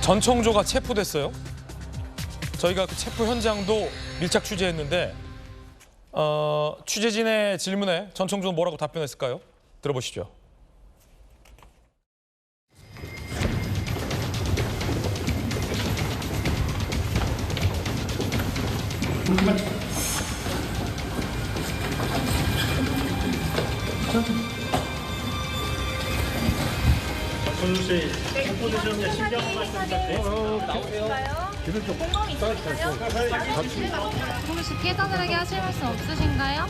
전청조가 체포됐어요. 저희가 그 체포 현장도 밀착 취재했는데 취재진의 질문에 전청조는 뭐라고 답변했을까요? 들어보시죠. 전청조 씨, 체포되셨는데 신병 말씀 부탁드려요. 나오세요. 공범 있으신가요? 혹시 피해자들에게 하실 말씀 없으신가요?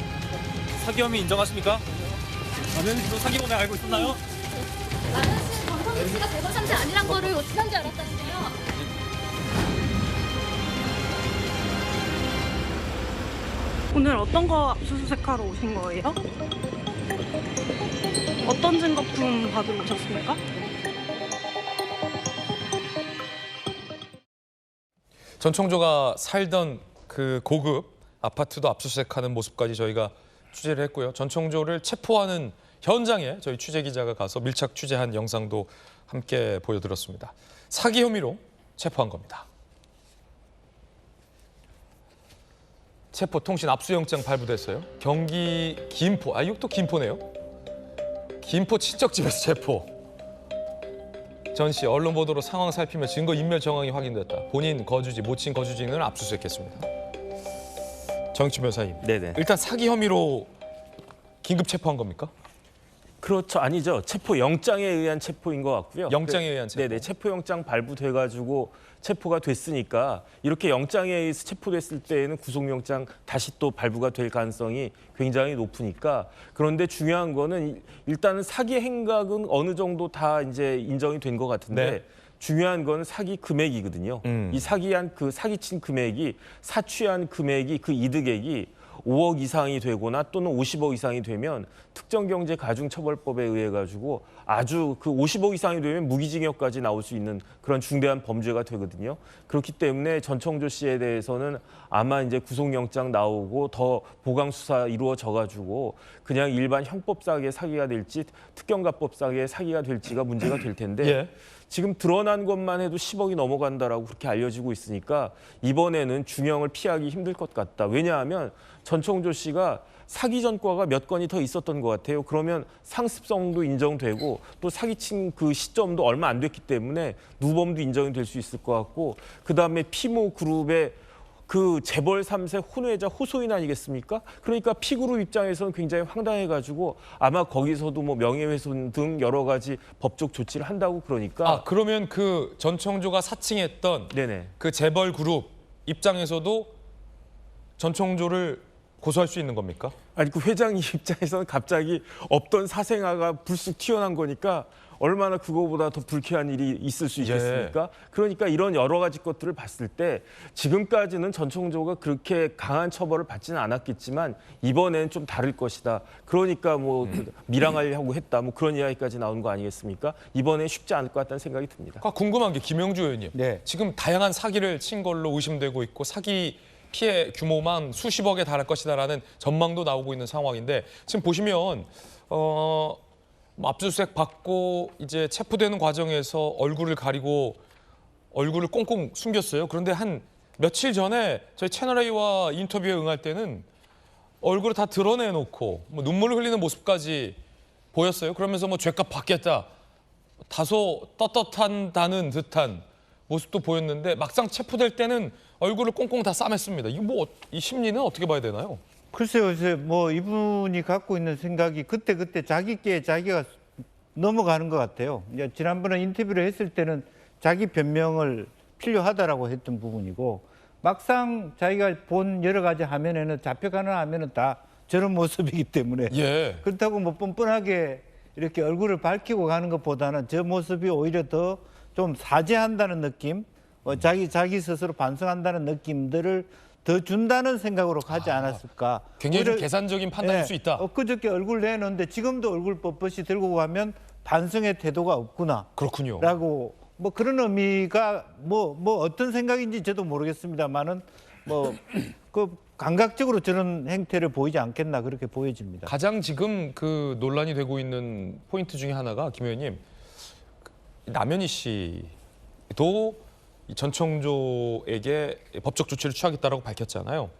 사기 혐의 인정하십니까? 남현희 씨도 사기 혐의 알고 있었나요? 나는 지금 전청조 씨가 대선 참새 아니란 거를 어떻게 알았다는데요. 오늘 어떤 거 압수수색하러 오신 거예요? 어떤 증거품 받으러 오셨습니까? 전청조가 살던 그 고급 아파트도 압수수색하는 모습까지 저희가 취재를 했고요. 전청조를 체포하는 현장에 저희 취재 기자가 가서 밀착 취재한 영상도 함께 보여드렸습니다. 사기 혐의로 체포한 겁니다. 체포 통신 압수영장 발부됐어요. 경기 김포, 이것도 김포네요. 김포 친척집에서 체포. 전 씨 언론 보도로 상황 살피며 증거 인멸 정황이 확인됐다. 본인 거주지, 모친 거주지는 압수수색했습니다. 정치 변호사님. 네네. 일단 사기 혐의로 긴급 체포한 겁니까? 그렇죠. 아니죠. 체포 영장에 의한 체포인 것 같고요. 영장에 의한 체포. 네네. 체포 영장 발부돼가지고 체포가 됐으니까 이렇게 영장에 의해서 체포됐을 때에는 구속영장 다시 또 발부가 될 가능성이 굉장히 높으니까. 그런데 중요한 거는 일단은 사기 행각은 어느 정도 다 이제 인정이 된 것 같은데. 네. 중요한 건 사기 금액이거든요. 이 사기한 그 사기친 금액이 사취한 금액이 그 이득액이 5억 이상이 되거나 또는 50억 이상이 되면 특정경제가중처벌법에 의해 가지고 아주 그 50억 이상이 되면 무기징역까지 나올 수 있는 그런 중대한 범죄가 되거든요. 그렇기 때문에 전청조 씨에 대해서는 아마 이제 구속영장 나오고 더 보강 수사 이루어져 가지고 그냥 일반 형법상의 사기가 될지 특경가법상의 사기가 될지가 문제가 될 텐데 예. 지금 드러난 것만 해도 10억이 넘어간다라고 그렇게 알려지고 있으니까 이번에는 중형을 피하기 힘들 것 같다. 왜냐하면 전청조 씨가 사기 전과가 몇 건이 더 있었던 것 같아요. 그러면 상습성도 인정되고 또 사기친 그 시점도 얼마 안 됐기 때문에 누범도 인정이 될 수 있을 것 같고 그다음에 피모 그룹의 그 재벌 3세 혼외자 호소인 아니겠습니까? 그러니까 피그룹 입장에서는 굉장히 황당해가지고 아마 거기서도 뭐 명예훼손 등 여러 가지 법적 조치를 한다고 그러니까. 그러면 그 전청조가 사칭했던 네네. 그 재벌 그룹 입장에서도 전청조를 고소할 수 있는 겁니까? 아니 그 회장 입장에서는 갑자기 없던 사생아가 불쑥 튀어나온 거니까 얼마나 그거보다 더 불쾌한 일이 있을 수 있겠습니까? 그러니까 이런 여러 가지 것들을 봤을 때 지금까지는 전청조가 그렇게 강한 처벌을 받지는 않았겠지만 이번에는 좀 다를 것이다. 그러니까 뭐 밀항하려고 했다. 뭐 그런 이야기까지 나오는 거 아니겠습니까? 이번에 쉽지 않을 것 같다는 생각이 듭니다. 궁금한 게 김영주 의원님. 네. 지금 다양한 사기를 친 걸로 의심되고 있고 사기 피해 규모만 수십억에 달할 것이다라는 전망도 나오고 있는 상황인데 지금 보시면 압수수색 받고 이제 체포되는 과정에서 얼굴을 가리고 얼굴을 꽁꽁 숨겼어요. 그런데 한 며칠 전에 저희 채널A와 인터뷰에 응할 때는 얼굴을 다 드러내놓고 뭐 눈물을 흘리는 모습까지 보였어요. 그러면서 뭐 죄값 받겠다. 다소 떳떳한다는 듯한 모습도 보였는데 막상 체포될 때는 얼굴을 꽁꽁 다 싸맸습니다. 이거 뭐 이 심리는 어떻게 봐야 되나요? 글쎄요, 뭐 이분이 갖고 있는 생각이 그때 자기께 자기가 넘어가는 것 같아요. 이제 지난번에 인터뷰를 했을 때는 자기 변명을 필요하다라고 했던 부분이고 막상 자기가 본 여러 가지 화면에는 잡혀가는 화면은 다 저런 모습이기 때문에 그렇다고 뭐 뻔뻔하게 이렇게 얼굴을 밝히고 가는 것보다는 저 모습이 오히려 더 좀 사죄한다는 느낌, 자기 스스로 반성한다는 느낌들을 더 준다는 생각으로 가지 않았을까. 굉장히 좀 계산적인 판단일 수 있다. 엊그저께 얼굴 내놓는데 지금도 얼굴 뻣뻣이 들고 가면 반성의 태도가 없구나. 그렇군요. 라고 뭐 그런 의미가 뭐 어떤 생각인지 저도 모르겠습니다만은 뭐 그 감각적으로 저런 행태를 보이지 않겠나 그렇게 보여집니다. 가장 지금 그 논란이 되고 있는 포인트 중에 하나가 김 의원님 남현희 씨도 이 전청조에게 법적 조치를 취하겠다라고 밝혔잖아요.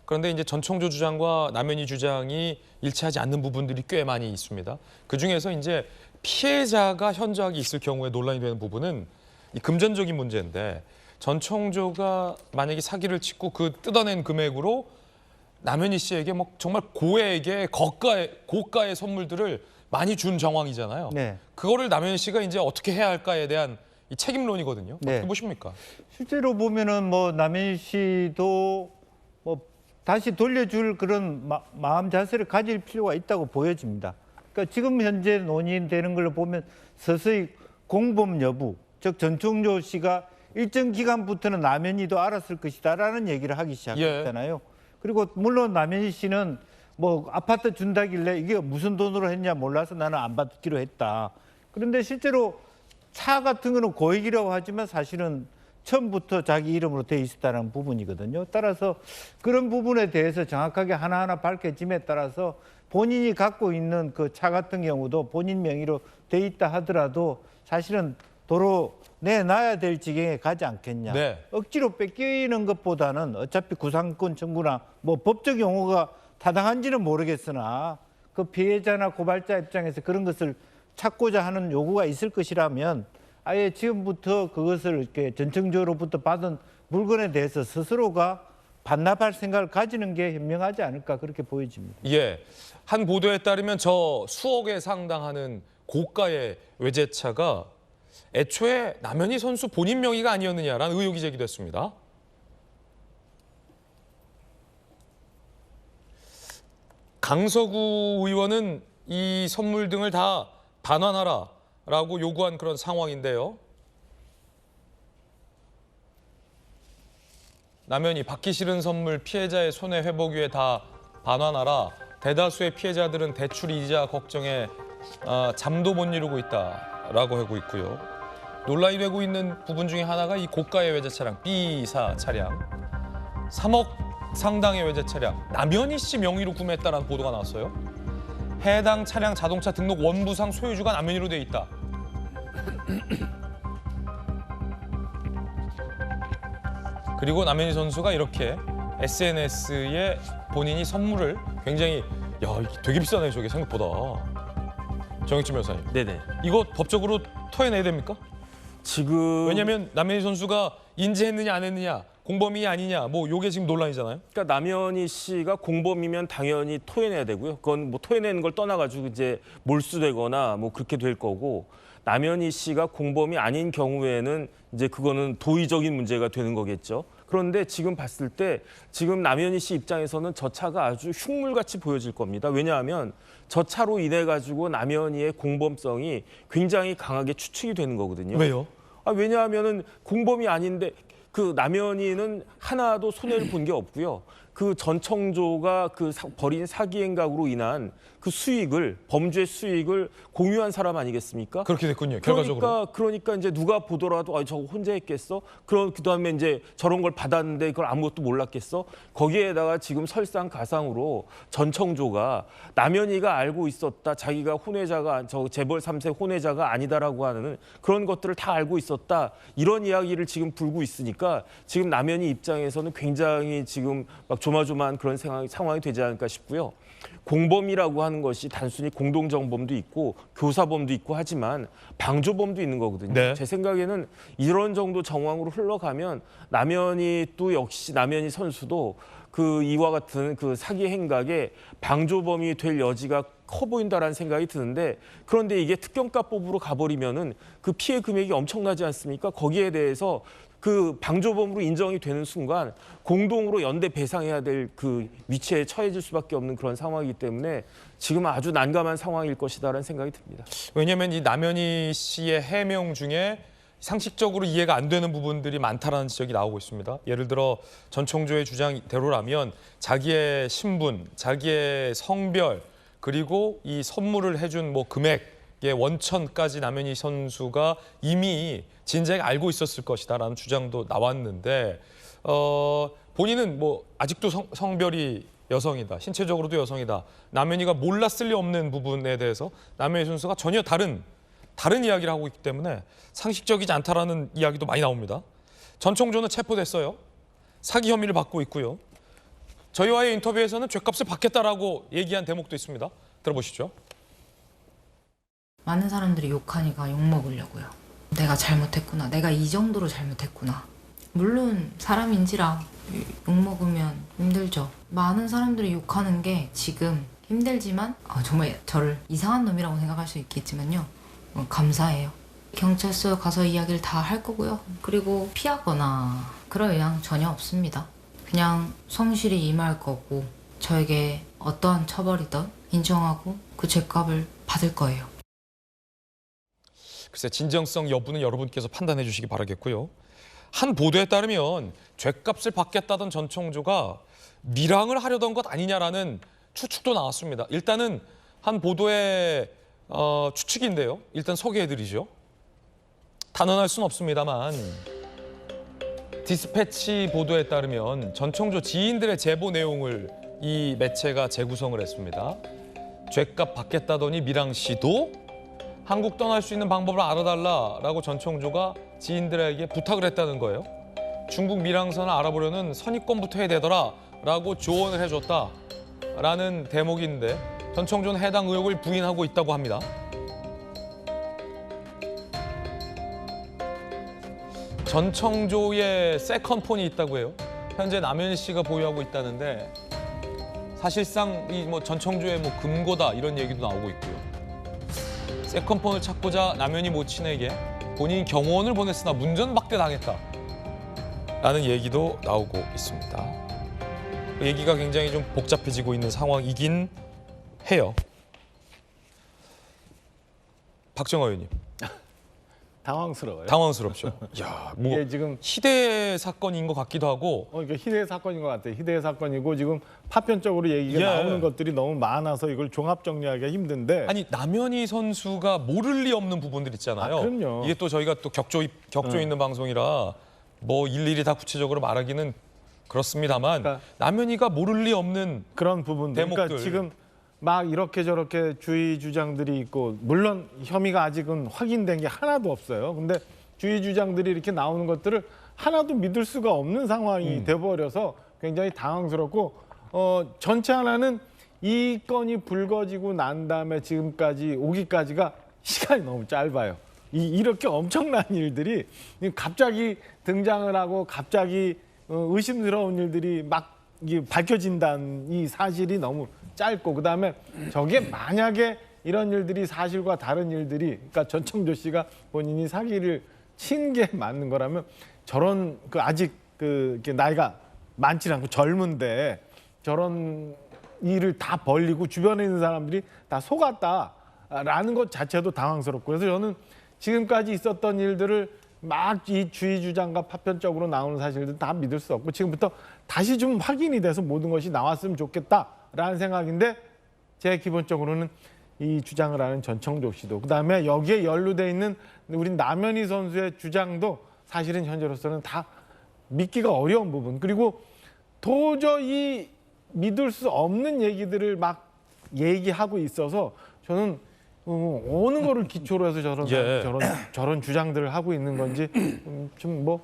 그런데 이제 전청조 주장과 남현희 주장이 일치하지 않는 부분들이 꽤 많이 있습니다. 그 중에서 이제 피해자가 현저하게 있을 경우에 논란이 되는 부분은 이 금전적인 문제인데 전청조가 만약에 사기를 치고 그 뜯어낸 금액으로 남현희 씨에게 뭐 정말 고액의 고가의 선물들을 많이 준 정황이잖아요. 네. 그거를 남현희 씨가 이제 어떻게 해야 할까에 대한 이 책임론이거든요. 네. 어떻게 보십니까? 실제로 보면은 뭐 남현희 씨도 뭐 다시 돌려줄 그런 마음 자세를 가질 필요가 있다고 보여집니다. 그러니까 지금 현재 논의되는 걸 보면 서서히 공범 여부, 즉 전청조 씨가 일정 기간부터는 남현희도 알았을 것이다라는 얘기를 하기 시작했잖아요. 그리고 물론 남현희 씨는 뭐 아파트 준다길래 이게 무슨 돈으로 했냐 몰라서 나는 안 받기로 했다. 그런데 실제로 차 같은 거는 고액이라고 하지만 사실은 처음부터 자기 이름으로 돼 있었다는 부분이거든요. 따라서 그런 부분에 대해서 정확하게 하나하나 밝혀짐에 따라서 본인이 갖고 있는 그 차 같은 경우도 본인 명의로 돼 있다 하더라도 사실은 도로 내놔야 될 지경에 가지 않겠냐. 네. 억지로 뺏기는 것보다는 어차피 구상권 청구나 뭐 법적 용어가 타당한지는 모르겠으나 그 피해자나 고발자 입장에서 그런 것을 찾고자 하는 요구가 있을 것이라면 아예 지금부터 그것을 이렇게 전청조로부터 받은 물건에 대해서 스스로가 반납할 생각을 가지는 게 현명하지 않을까 그렇게 보여집니다. 예, 한 보도에 따르면 저 수억에 상당하는 고가의 외제차가 애초에 남현희 선수 본인 명의가 아니었느냐라는 의혹이 제기됐습니다. 강서구 의원은 이 선물 등을 다 반환하라라고 요구한 그런 상황인데요. 남현희 받기 싫은 선물 피해자의 손해 회복 위해 다 반환하라. 대다수의 피해자들은 대출 이자 걱정에 잠도 못 이루고 있다라고 하고 있고요. 논란이 되고 있는 부분 중에 하나가 이 고가의 외제 차량 B사 차량 3억 상당의 외제 차량 남현희 씨 명의로 구매했다는 보도가 나왔어요. 해당 차량 자동차 등록 원부상 소유주가 남현희로 돼 있다. 그리고 남현희 선수가 이렇게 SNS에 본인이 선물을 굉장히 야 이게 되게 비싸네 저게 생각보다. 정익진 변호사님. 네네. 이거 법적으로 토해내야 됩니까? 지금 왜냐하면 남현희 선수가 인지했느냐 안 했느냐 공범이 아니냐 뭐 요게 지금 논란이잖아요. 그러니까 남현희 씨가 공범이면 당연히 토해내야 되고요. 그건 뭐 토해내는 걸 떠나가지고 이제 몰수되거나 뭐 그렇게 될 거고 남현희 씨가 공범이 아닌 경우에는 이제 그거는 도의적인 문제가 되는 거겠죠. 그런데 지금 봤을 때 지금 남현희 씨 입장에서는 저 차가 아주 흉물같이 보여질 겁니다. 왜냐하면 저 차로 인해 가지고 남현희의 공범성이 굉장히 강하게 추측이 되는 거거든요. 왜요? 왜냐하면은 공범이 아닌데 그 남현희는 하나도 손해를 본 게 없고요. 그 전청조가 그 벌인 사기 행각으로 인한 그 수익을 범죄 수익을 공유한 사람 아니겠습니까? 그렇게 됐군요. 결과적으로. 그러니까 이제 누가 보더라도 저거 혼자 했겠어? 그다음에 이제 저런 걸 받았는데 그걸 아무것도 몰랐겠어? 거기에다가 지금 설상가상으로 전청조가 남현희가 알고 있었다. 자기가 혼외자가 저 재벌 3세 혼외자가 아니다라고 하는 그런 것들을 다 알고 있었다. 이런 이야기를 지금 불고 있으니까 지금 남현희 입장에서는 굉장히 지금 막 조마조마한 그런 상황이 되지 않을까 싶고요. 공범이라고 하는 것이 단순히 공동정범도 있고 교사범도 있고 하지만 방조범도 있는 거거든요. 네. 제 생각에는 이런 정도 정황으로 흘러가면 남현희 선수도 그 이와 같은 그 사기 행각에 방조범이 될 여지가 커 보인다라는 생각이 드는데 그런데 이게 특경가법으로 가버리면은 그 피해 금액이 엄청나지 않습니까? 거기에 대해서 그 방조범으로 인정이 되는 순간 공동으로 연대 배상해야 될 그 위치에 처해질 수밖에 없는 그런 상황이기 때문에 지금 아주 난감한 상황일 것이다라는 생각이 듭니다. 왜냐하면 이 남현희 씨의 해명 중에 상식적으로 이해가 안 되는 부분들이 많다라는 지적이 나오고 있습니다. 예를 들어 전청조의 주장대로라면 자기의 신분, 자기의 성별 그리고 이 선물을 해준 뭐 금액의 원천까지 남현희 선수가 이미 진작에 알고 있었을 것이다라는 주장도 나왔는데 본인은 뭐 아직도 성별이 여성이다, 신체적으로도 여성이다. 남현희가 몰랐을 리 없는 부분에 대해서 남현희 선수가 전혀 다른 이야기를 하고 있기 때문에 상식적이지 않다라는 이야기도 많이 나옵니다. 전총조는 체포됐어요. 사기 혐의를 받고 있고요. 저희와의 인터뷰에서는 죗값을 받겠다라고 얘기한 대목도 있습니다. 들어보시죠. 많은 사람들이 욕하니까 욕먹으려고요. 내가 잘못했구나. 내가 이 정도로 잘못했구나. 물론 사람인지라 욕먹으면 힘들죠. 많은 사람들이 욕하는 게 지금 힘들지만 정말 저를 이상한 놈이라고 생각할 수 있겠지만요. 감사해요. 경찰서에 가서 이야기를 다 할 거고요. 그리고 피하거나 그럴 의향 전혀 없습니다. 그냥 성실히 임할 거고 저에게 어떠한 처벌이든 인정하고 그 죄값을 받을 거예요. 글쎄 진정성 여부는 여러분께서 판단해 주시기 바라겠고요. 한 보도에 따르면 죗값을 받겠다던 전총조가 밀항을 하려던 것 아니냐라는 추측도 나왔습니다. 일단은 한 보도의 추측인데요. 일단 소개해드리죠. 단언할 수는 없습니다만 디스패치 보도에 따르면 전총조 지인들의 제보 내용을 이 매체가 재구성을 했습니다. 죗값 받겠다더니 미랑 씨도 한국 떠날 수 있는 방법을 알아달라라고 전총조가 지인들에게 부탁을 했다는 거예요. 중국 밀항선을 알아보려는 선입견부터 해야 되더라라고 조언을 해줬다라는 대목인데 전총조는 해당 의혹을 부인하고 있다고 합니다. 전청조의 세컨폰이 있다고 해요. 현재 남현희 씨가 보유하고 있다는데 사실상 이 전청조의 금고다 이런 얘기도 나오고 있고요. 세컨폰을 찾고자 남현희 모친에게 본인이 경호원을 보냈으나 문전박대 당했다라는 얘기도 나오고 있습니다. 얘기가 굉장히 좀 복잡해지고 있는 상황이긴 해요. 박정호 의원님. 당황스러워요. 당황스럽죠. 야, 뭐 이게 지금 희대 사건인 것 같기도 하고. 이게 희대 사건인 것 같아요. 희대 사건이고 지금 파편적으로 얘기가 나오는 것들이 너무 많아서 이걸 종합 정리하기가 힘든데. 아니 남현희 선수가 모를 리 없는 부분들 있잖아요. 그럼요. 이게 또 저희가 또 격조 있는 방송이라 뭐 일일이 다 구체적으로 말하기는 그렇습니다만 그러니까 남현희가 모를 리 없는 그런 부분들. 대목들. 그러니까 지금 막 이렇게 저렇게 주의 주장들이 있고 물론 혐의가 아직은 확인된 게 하나도 없어요. 근데 주의 주장들이 이렇게 나오는 것들을 하나도 믿을 수가 없는 상황이 돼버려서 굉장히 당황스럽고 전체 하나는 이 건이 불거지고 난 다음에 지금까지 오기까지가 시간이 너무 짧아요. 이렇게 엄청난 일들이 갑자기 등장을 하고 갑자기 의심스러운 일들이 막 밝혀진다는 이 사실이 너무 짧고 그다음에 저게 만약에 이런 일들이 사실과 다른 일들이 그러니까 전청조 씨가 본인이 사기를 친 게 맞는 거라면 저런 아직 이렇게 나이가 많지 않고 젊은데 저런 일을 다 벌리고 주변에 있는 사람들이 다 속았다라는 것 자체도 당황스럽고 그래서 저는 지금까지 있었던 일들을 막 이 주의 주장과 파편적으로 나오는 사실들 다 믿을 수 없고 지금부터 다시 좀 확인이 돼서 모든 것이 나왔으면 좋겠다라는 생각인데 제 기본적으로는 이 주장을 하는 전청조 씨도 그다음에 여기에 연루돼 있는 우리 남현희 선수의 주장도 사실은 현재로서는 다 믿기가 어려운 부분 그리고 도저히 믿을 수 없는 얘기들을 막 얘기하고 있어서 저는 어느 거를 기초로 해서 저런 주장들을 하고 있는 건지 좀 뭐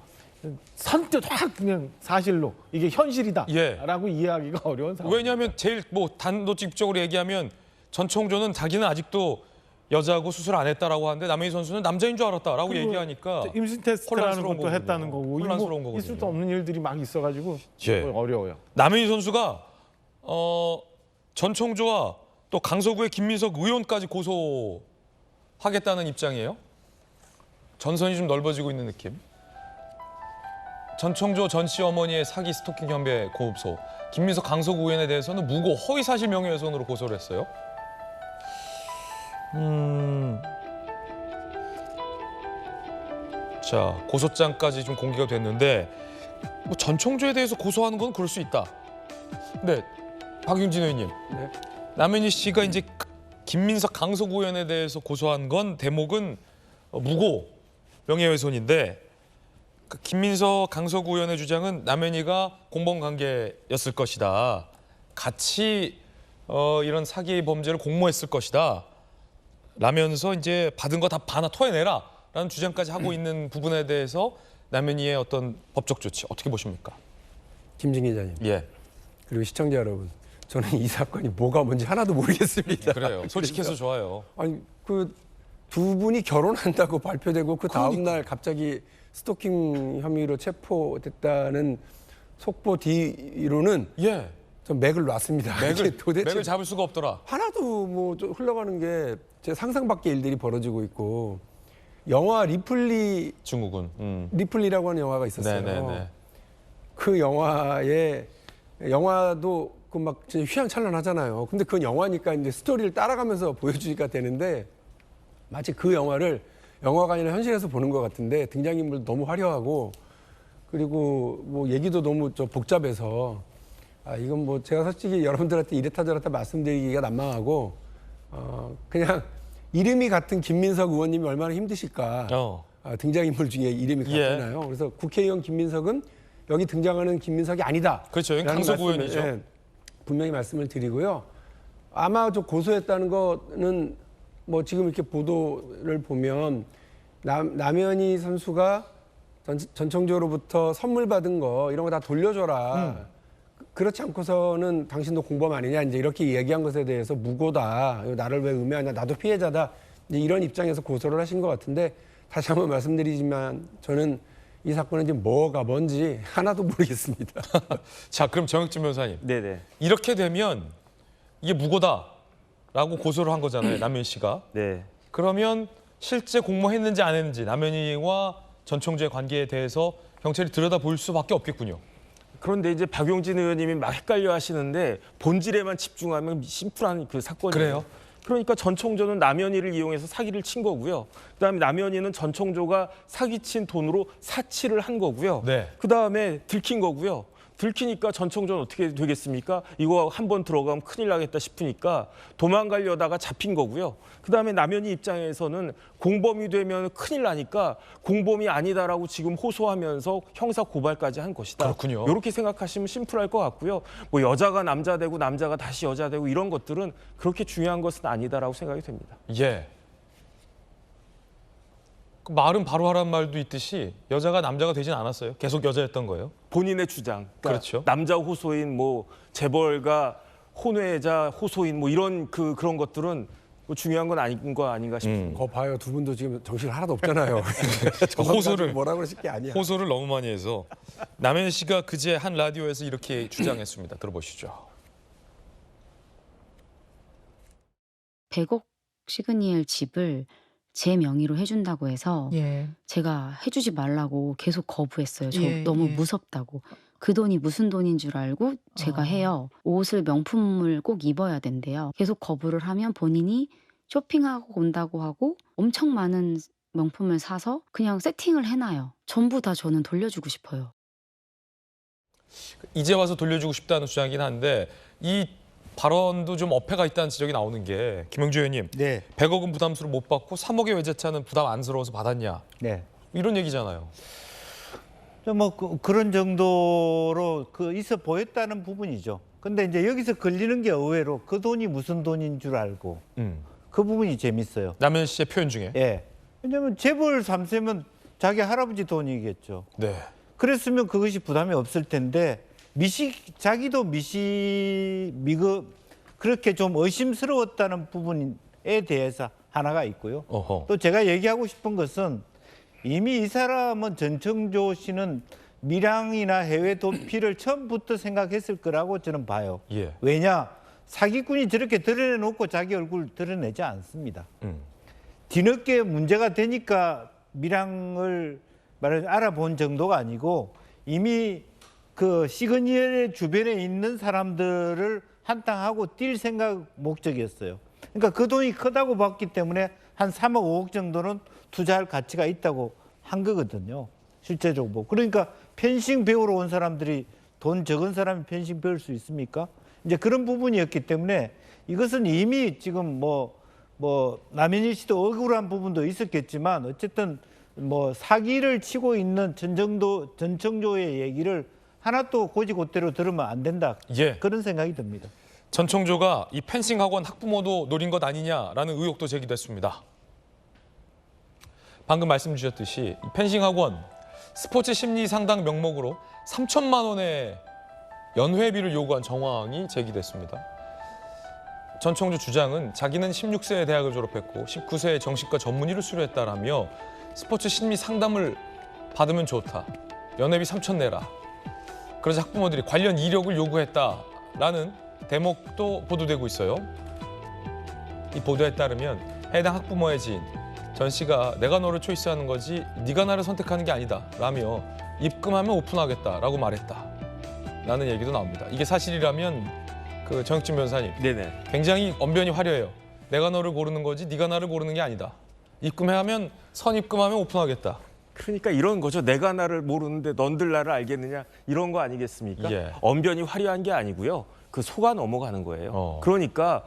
선뜻 확 그냥 사실로 이게 현실이다라고 이해하기가 어려운 상황. 왜냐하면 제일 단도직입적으로 얘기하면 전청조는 자기는 아직도 여자하고 수술 안 했다라고 하는데 남현희 선수는 남자인 줄 알았다라고 얘기하니까 임신 테스트라는 것도 거거든요. 했다는 거고 혼란스러운 뭐 거거든요. 있을 수 없는 일들이 막 있어가지고 어려워요. 남현희 선수가 전청조와 또 강서구의 김민석 의원까지 고소하겠다는 입장이에요. 전선이 좀 넓어지고 있는 느낌. 전청조 전 씨 어머니의 사기 스토킹 혐의 고흡소. 김민석 강서구 의원에 대해서는 무고 허위사실 명예훼손으로 고소를 했어요. 자, 고소장까지 좀 공개가 됐는데 뭐 전청조에 대해서 고소하는 건 그럴 수 있다. 근데 박윤진 의원님, 남현희 씨가 이제 김민석 강서구 의원에 대해서 고소한 건 대목은 무고 명예훼손인데 김민석 강서구 의원의 주장은 남현희가 공범관계였을 것이다. 같이 이런 사기 범죄를 공모했을 것이다. 라면서 이제 받은 거 다 반아 토해내라 라는 주장까지 하고 있는 부분에 대해서 남현희의 어떤 법적 조치 어떻게 보십니까? 김진 기자님 예, 그리고 시청자 여러분, 저는 이 사건이 뭐가 뭔지 하나도 모르겠습니다. 그래요. 솔직해서 좋아요. 아니 그 두 분이 결혼한다고 발표되고 그 다음 날 갑자기 스토킹 혐의로 체포됐다는 속보 뒤로는 예, 좀 맥을 놨습니다. 이게 도대체 맥을 잡을 수가 없더라. 하나도 뭐 좀 흘러가는 게 제 상상 밖의 일들이 벌어지고 있고, 영화 증후군. 리플리라고 하는 영화가 있었어요. 네네네. 그 영화도 그 막 휘황찬란하잖아요. 근데 그 영화니까 이제 스토리를 따라가면서 보여주기가 되는데, 마치 그 영화를 영화관이나 현실에서 보는 것 같은데 등장인물도 너무 화려하고, 그리고 뭐 얘기도 너무 복잡해서 이건 뭐 제가 솔직히 여러분들한테 이랬다 저랬다 말씀드리기가 난망하고, 그냥 이름이 같은 김민석 의원님이 얼마나 힘드실까. 등장인물 중에 이름이 같잖아요. 그래서 국회의원 김민석은 여기 등장하는 김민석이 아니다. 그렇죠. 강서구 의원이죠. 예, 분명히 말씀을 드리고요. 아마 저 고소했다는 거는 뭐 지금 이렇게 보도를 보면 남현희 선수가 전청조로부터 선물 받은 거 이런 거 다 돌려줘라. 그렇지 않고서는 당신도 공범 아니냐 이제 이렇게 얘기한 것에 대해서 무고다. 나를 왜 음해하냐. 나도 피해자다. 이제 이런 입장에서 고소를 하신 것 같은데, 다시 한번 말씀드리지만 저는 이 사건은 지금 뭐가 뭔지 하나도 모르겠습니다. 자, 그럼 정혁진 변호사님. 네네. 이렇게 되면 이게 무고다라고 고소를 한 거잖아요, 남현희 씨가. 네. 그러면 실제 공모했는지 안 했는지 남현희와 전청조의 관계에 대해서 경찰이 들여다볼 수밖에 없겠군요. 그런데 이제 박용진 의원님이 막 헷갈려 하시는데 본질에만 집중하면 심플한 그 사건이에요. 그래요? 그러니까 전청조는 남현희를 이용해서 사기를 친 거고요. 그다음에 남현희는 전청조가 사기친 돈으로 사치를 한 거고요. 네. 그다음에 들킨 거고요. 들키니까 전청조는 어떻게 되겠습니까? 이거 한번 들어가면 큰일 나겠다 싶으니까 도망가려다가 잡힌 거고요. 그다음에 남현희 입장에서는 공범이 되면 큰일 나니까 공범이 아니다라고 지금 호소하면서 형사 고발까지 한 것이다. 그렇군요. 이렇게 생각하시면 심플할 것 같고요. 뭐 여자가 남자 되고 남자가 다시 여자 되고 이런 것들은 그렇게 중요한 것은 아니다라고 생각이 됩니다. 예. 그 말은 바로 하란 말도 있듯이 여자가 남자가 되진 않았어요. 계속 여자였던 거예요. 본인의 주장. 그러니까 그렇죠. 남자 호소인, 뭐 재벌가 혼외자 호소인, 뭐 이런 그런 것들은 뭐 중요한 건 아닌 거 아닌가 싶습니다. 거 봐요. 두 분도 지금 정신 하나도 없잖아요. 호소를 뭐라 그러실 게 아니야. 호소를 너무 많이 해서 남현희 씨가 그제 한 라디오에서 이렇게 주장했습니다. 들어보시죠. 100억 시그니엘 집을 제 명의로 해준다고 해서 제가 해주지 말라고 계속 거부했어요. 저 너무 무섭다고. 그 돈이 무슨 돈인 줄 알고 제가 해요. 옷을 명품을 꼭 입어야 된대요. 계속 거부를 하면 본인이 쇼핑하고 온다고 하고 엄청 많은 명품을 사서 그냥 세팅을 해놔요. 전부 다 저는 돌려주고 싶어요. 이제 와서 돌려주고 싶다는 주장이긴 한데 이 발언도 좀 어폐가 있다는 지적이 나오는 게, 김영주 의원님, 네. 100억은 부담스러워 못 받고 3억의 외제차는 부담 안스러워서 받았냐, 네. 이런 얘기잖아요. 뭐 그런 정도로 있어 보였다는 부분이죠. 근데 이제 여기서 걸리는 게 의외로 그 돈이 무슨 돈인 줄 알고 그 부분이 재밌어요. 남현희 씨의 표현 중에. 예. 왜냐하면 재벌 3세면 자기 할아버지 돈이겠죠. 네. 그랬으면 그것이 부담이 없을 텐데 자기도 그렇게 좀 의심스러웠다는 부분에 대해서 하나가 있고요. 어허. 또 제가 얘기하고 싶은 것은 이미 이 사람은 전청조 씨는 밀양이나 해외 도피를 처음부터 생각했을 거라고 저는 봐요. 예. 왜냐? 사기꾼이 저렇게 드러내놓고 자기 얼굴 드러내지 않습니다. 뒤늦게 문제가 되니까 밀양을 알아본 정도가 아니고 이미 그 시그니엘 주변에 있는 사람들을 한탕하고 뛸 생각 목적이었어요. 그러니까 그 돈이 크다고 봤기 때문에 한 3억 5억 정도는 투자할 가치가 있다고 한 거거든요. 실제적으로. 그러니까 펜싱 배우러 온 사람들이 돈 적은 사람이 펜싱 배울 수 있습니까? 이제 그런 부분이었기 때문에 이것은 이미 지금 뭐 남현희 씨도 억울한 부분도 있었겠지만 어쨌든 뭐 사기를 치고 있는 전청조의 얘기를 하나도 고지고대로 들으면 안 된다. 예. 그런 생각이 듭니다. 전청조가 이 펜싱 학원 학부모도 노린 것 아니냐라는 의혹도 제기됐습니다. 방금 말씀 주셨듯이 이 펜싱 학원 스포츠 심리 상담 명목으로 3천만 원의 연회비를 요구한 정황이 제기됐습니다. 전총주 주장은 자기는 16세에 대학을 졸업했고 19세에 정신과 전문의를 수료했다라며 스포츠 심리 상담을 받으면 좋다. 연회비 3천 내라. 그러자 학부모들이 관련 이력을 요구했다라는 대목도 보도되고 있어요. 이 보도에 따르면 해당 학부모의 지인 전 씨가 내가 너를 초이스하는 거지 네가 나를 선택하는 게 아니다 라며 입금하면 오픈하겠다라고 말했다 라는 얘기도 나옵니다. 이게 사실이라면 그 정혁진 변호사님 네네. 굉장히 언변이 화려해요. 내가 너를 고르는 거지 네가 나를 고르는 게 아니다. 입금하면 선입금하면 오픈하겠다. 그러니까 이런 거죠. 내가 나를 모르는데 넌들 나를 알겠느냐 이런 거 아니겠습니까? 예. 언변이 화려한 게 아니고요. 그 속아 넘어가는 거예요. 그러니까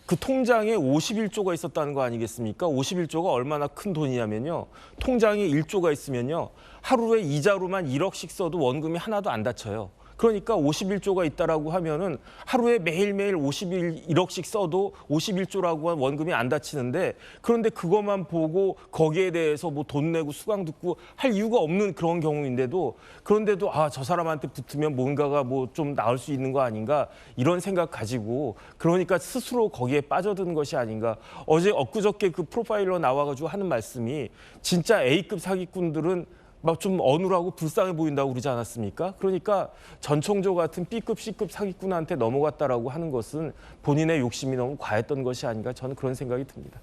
그 통장에 51조가 있었다는 거 아니겠습니까? 51조가 얼마나 큰 돈이냐면요. 통장에 1조가 있으면요. 하루에 이자로만 1억씩 써도 원금이 하나도 안 닫혀요. 그러니까 51조가 있다라고 하면은 하루에 매일매일 1억씩 써도 51조라고 한 원금이 안 닫히는데 그런데 그것만 보고 거기에 대해서 뭐 돈 내고 수강 듣고 할 이유가 없는 그런 경우인데도 그런데도 아, 저 사람한테 붙으면 뭔가가 뭐 좀 나을 수 있는 거 아닌가 이런 생각 가지고 그러니까 스스로 거기에 빠져드는 것이 아닌가. 어제 엊그저께 그 프로파일러 나와가지고 하는 말씀이 진짜 A급 사기꾼들은 막 좀 어눌하고 불쌍해 보인다고 그러지 않았습니까? 그러니까 전총조 같은 B급, C급 사기꾼한테 넘어갔다라고 하는 것은 본인의 욕심이 너무 과했던 것이 아닌가 저는 그런 생각이 듭니다.